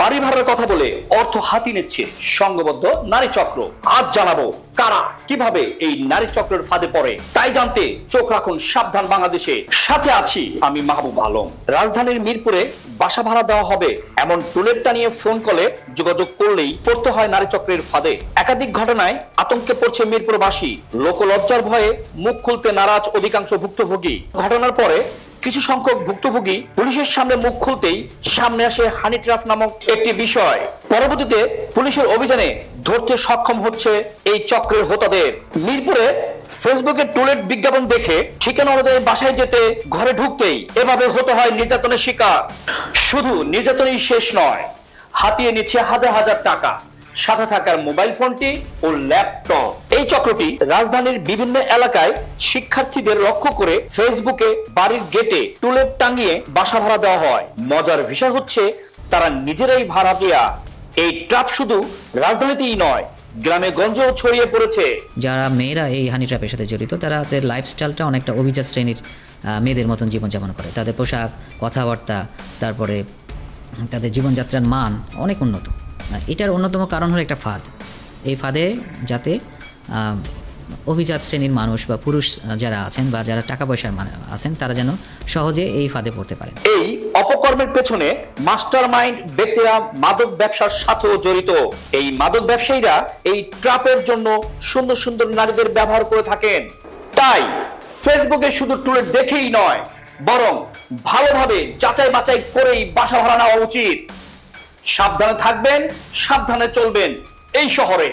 বাড়ি ভাড়ার কথা বলে অর্থ হাতি নিচ্ছে সংঘবদ্ধ নারী চক্র। আজ জানাবো কারা কিভাবে এই নারী চক্রের ফাঁদে পড়ে, তাই জানতে চোখ রাখুন সাবধান বাংলাদেশে। সাথে আছি আমি মাহবুব আলম। রাজধানীর মিরপুরে বাসা ভাড়া দেওয়া হবে এমন টুলেটটা নিয়ে ফোন কলে যোগাযোগ করলেই পড়তে হয় নারী চক্রের ফাঁদে। একাধিক ঘটনায় আতঙ্কে পড়ছে মিরপুরবাসী। লোকলজ্জার ভয়ে মুখ খুলতে নারাজ অধিকাংশ ভুক্তভোগী। ঘটনার পরে কিছু সংখ্যক ভুক্তভোগী পুলিশের সামনে মুখ খুলতেই সামনে আসে হানি ট্র্যাপ নামক একটি বিষয়। পরবর্তীতে পুলিশের অভিযানে ধরতে সক্ষম হচ্ছে এই চক্রের হোতাদের। মিরপুরে ফেসবুকে টুলেট বিজ্ঞাপন দেখে ঠিকানা অনুযায়ী বাসায় যেতে ঘরে ঢুকতেই এভাবে হতে হয় নির্যাতনের শিকার। শুধু নির্যাতনই শেষ নয়, হাতিয়ে নিচ্ছে হাজার হাজার টাকা, সাথে থাকার মোবাইল ফোনটি ও ল্যাপটপ। এই চক্রটি রাজধানীর বিভিন্ন এলাকায় শিক্ষার্থীদের লক্ষ্য করে ফেসবুকে বাড়ির গেটে টুলেট টাঙিয়ে বাসা ভাড়া দেওয়া হয়। মজার বিষয় হচ্ছে তারা নিজেরাই ভাড়া দেয়া। এই ট্র্যাপ শুধু রাজধানীতেই নয়, গ্রামে গঞ্জেও ছড়িয়ে পড়েছে। যারা মেয়েরা এই হানি ট্র্যাপের সাথে জড়িত, তারা তাদের লাইফস্টাইলটা অনেকটা অভিজাত শ্রেণীর মেয়েদের মতন জীবনযাপন করে। তাদের পোশাক, কথাবার্তা, তারপরে তাদের জীবনযাত্রার মান অনেক উন্নত। এটার অন্যতম কারণ হলো একটা ফাঁদ। এই ফাঁদে যাতে অভিজাত শ্রেণীর মানুষ বা পুরুষ যারা আছেন বা যারা টাকা পয়সার আছেন, তারা যেন সহজে এই ফাঁদে পড়তে পারে। এই অপকর্মের পেছনে মাস্টার মাইন্ড ব্যক্তিরা মাদক ব্যবসার সাথেও জড়িত। এই মাদক ব্যবসায়ীরা এই ট্র্যাপের জন্য সুন্দর সুন্দর নারীদের ব্যবহার করে থাকেন। তাই ফেসবুকে শুধু টুলেট দেখেই নয়, বরং ভালোভাবে যাচাই বাছাই করেই বাসা ভাড়া নেওয়া উচিত। সাবধানে থাকবেন, সাবধানে চলবেন এই শহরে।